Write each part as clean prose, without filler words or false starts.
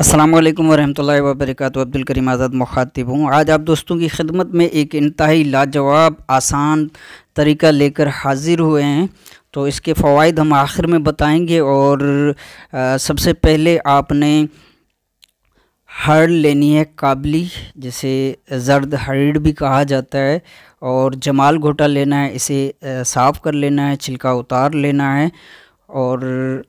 अस्सलामु अलैकुम वरहमतुल्लाहि वबरकातुहू। अब्दुल करीम आज़ाद मुखातिब हूँ। आज आप दोस्तों की खिदमत में एक इंतहाई लाजवाब आसान तरीका लेकर हाज़िर हुए हैं। तो इसके फ़वाइद हम आखिर में बताएंगे। और सबसे पहले आपने हड़ लेनी है, काबली, जिसे ज़र्द हरीड़ भी कहा जाता है, और जमाल घोटा लेना है। इसे साफ़ कर लेना है, छिलका उतार लेना है और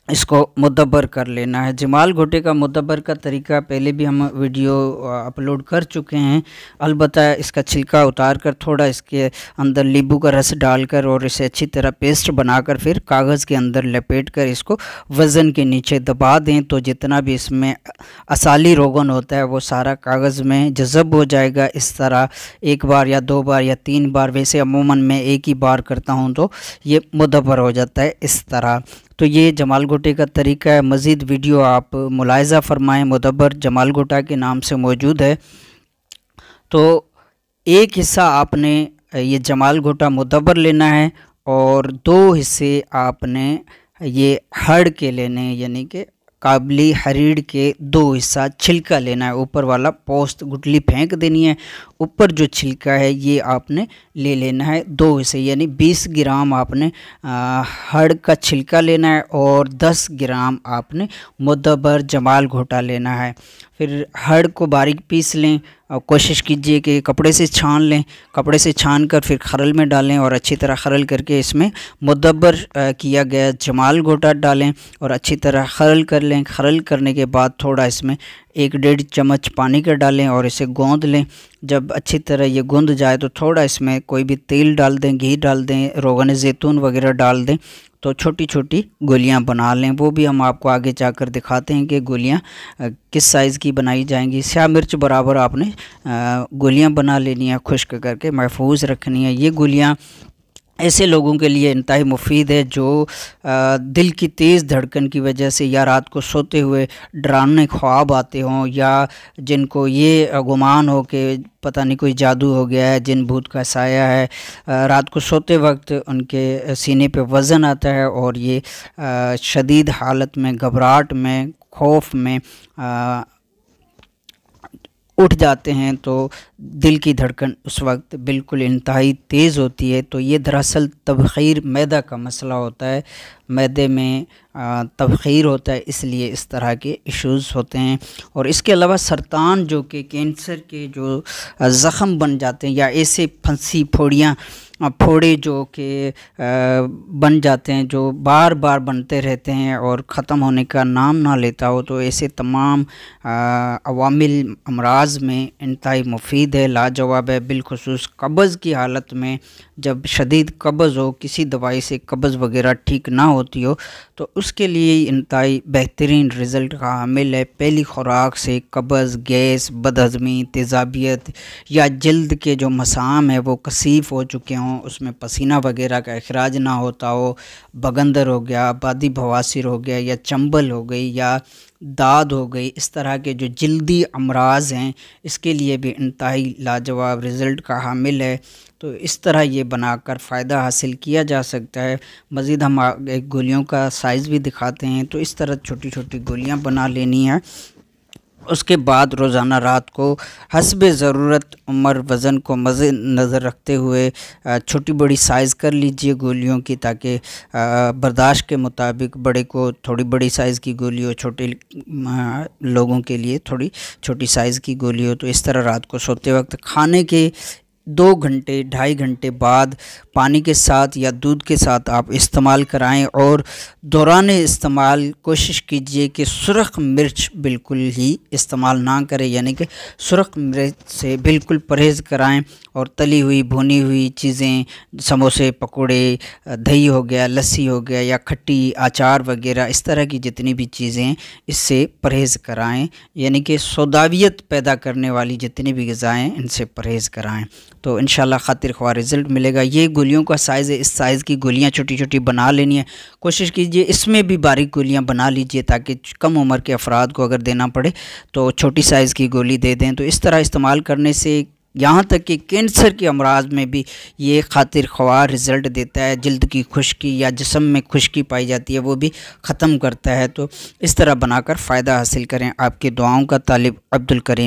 इसको मुद्दबर कर लेना है। जमाल घोटे का मुद्दबर का तरीका पहले भी हम वीडियो अपलोड कर चुके हैं। अलबत्ता इसका छिलका उतार कर थोड़ा इसके अंदर नींबू का रस डालकर और इसे अच्छी तरह पेस्ट बनाकर फिर कागज़ के अंदर लपेट कर इसको वज़न के नीचे दबा दें, तो जितना भी इसमें असाली रोगन होता है वो सारा कागज़ में जज़ब हो जाएगा। इस तरह एक बार या दो बार या तीन बार, वैसे अमूमन मैं एक ही बार करता हूँ, तो ये मुद्दबर हो जाता है इस तरह। तो ये जमाल घोटे का तरीका है। मज़ीद वीडियो आप मुलाहिज़ा फ़रमाएँ, मुद्दबर जमाल घोटा के नाम से मौजूद है। तो एक हिस्सा आपने ये जमाल घोटा मुद्दबर लेना है और दो हिस्से आपने ये हड़ के लेने हैं, यानी कि काबली हरीड़ के दो हिस्सा छिलका लेना है। ऊपर वाला पोस्ट गुठली फेंक देनी है, ऊपर जो छिलका है ये आपने ले लेना है दो हिस्से, यानी 20 ग्राम आपने हड़ का छिलका लेना है और 10 ग्राम आपने मुद्दबर जमाल घोटा लेना है। फिर हड़ को बारीक पीस लें और कोशिश कीजिए कि कपड़े से छान लें। कपड़े से छान कर फिर खरल में डालें और अच्छी तरह खरल करके इसमें मुद्दबर किया गया जमाल घोटा डालें और अच्छी तरह खरल कर लें। खरल करने के बाद थोड़ा इसमें 1-1.5 चम्मच पानी का डालें और इसे गूँध लें। जब अच्छी तरह ये गूँध जाए तो थोड़ा इसमें कोई भी तेल डाल दें, घी डाल दें, रोगन ज़ैतून वगैरह डाल दें, तो छोटी छोटी गोलियां बना लें। वो भी हम आपको आगे जाकर दिखाते हैं कि गोलियां किस साइज़ की बनाई जाएंगी। स्याह मिर्च बराबर आपने गोलियां बना लेनी है, खुश्क करके महफूज रखनी है। ये गोलियां ऐसे लोगों के लिए इंतहाई मुफीद है जो दिल की तेज़ धड़कन की वजह से या रात को सोते हुए डरावने ख्वाब आते हों, या जिनको ये गुमान हो कि पता नहीं कोई जादू हो गया है, जिन भूत का साया है। रात को सोते वक्त उनके सीने पे वज़न आता है और ये शदीद हालत में, घबराहट में, खौफ में उठ जाते हैं, तो दिल की धड़कन उस वक्त बिल्कुल इंतहाई तेज़ होती है। तो ये दरअसल तबख़ीर मैदा का मसला होता है, मैदे में तबख़ीर होता है, इसलिए इस तरह के इश्यूज़ होते हैं। और इसके अलावा सरतान, जो कि कैंसर के जो ज़ख़म बन जाते हैं या ऐसे फंसी फोड़े जो कि बन जाते हैं, जो बार बार बनते रहते हैं और ख़त्म होने का नाम ना लेता हो, तो ऐसे तमाम अवामिल अमराज़ में इंतहाई मुफीद है, लाजवाब है। बिलखुसूस कब्ज़ की हालत में, जब शदीद कब्ज़ हो, किसी दवाई से कब्ज़ वगैरह ठीक ना होती हो, तो उसके लिए इंतहाई बेहतरीन रिज़ल्ट का हामिल है। पहली खुराक से कब्ज़, गैस, बदहज़मी, तेज़ाबियत या जल्द के जो मसाम है वो कसीफ़ हो चुके हों, उसमें पसीना वगैरह का अखराज ना होता हो, बगंदर हो गया, बादी बवासीर हो गया, या चंबल हो गई, या दाद हो गई, इस तरह के जो जल्दी अमराज हैं, इसके लिए भी इंतहाई लाजवाब रिज़ल्ट का हामिल है। तो इस तरह ये बनाकर फ़ायदा हासिल किया जा सकता है। मज़ीद हम एक गोलियों का साइज़ भी दिखाते हैं। तो इस तरह छोटी छोटी गोलियां बना लेनी है। उसके बाद रोज़ाना रात को हस्बे ज़रूरत उम्र वज़न को नज़र रखते हुए छोटी बड़ी साइज़ कर लीजिए गोलियों की, ताकि बर्दाश्त के मुताबिक बड़े को थोड़ी बड़ी साइज़ की गोली हो, छोटे लोगों के लिए थोड़ी छोटी साइज़ की गोली हो। तो इस तरह रात को सोते वक्त खाने के 2 घंटे 2.5 घंटे बाद पानी के साथ या दूध के साथ आप इस्तेमाल कराएं। और दौरान इस्तेमाल कोशिश कीजिए कि सुरख मिर्च बिल्कुल ही इस्तेमाल ना करें, यानी कि सुरख मिर्च से बिल्कुल परहेज़ कराएं। और तली हुई भुनी हुई चीज़ें, समोसे, पकोड़े, दही हो गया, लस्सी हो गया, या खट्टी अचार वगैरह, इस तरह की जितनी भी चीज़ें, इससे परहेज़ कराएं। यानी कि सौदावियत पैदा करने वाली जितनी भी ग़िज़ाएँ, इनसे परहेज़ कराएं, तो इंशाल्लाह खातिर ख्वाह रिज़ल्ट मिलेगा। ये गोलियों का साइज़ है, इस साइज़ की गोलियां छोटी छोटी बना लेनी है। कोशिश कीजिए इसमें भी बारीक गोलियां बना लीजिए, ताकि कम उम्र के अफराद को अगर देना पड़े तो छोटी साइज़ की गोली दे दें। तो इस तरह इस्तेमाल करने से यहाँ तक कि कैंसर के अमराज में भी ये खातिर ख्वाह रिज़ल्ट देता है। जल्द की खुश्की या जिस्म में खुश्की पाई जाती है वो भी ख़त्म करता है। तो इस तरह बनाकर फ़ायदा हासिल करें। आपकी दुआओं का तालिब अब्दुल करीम।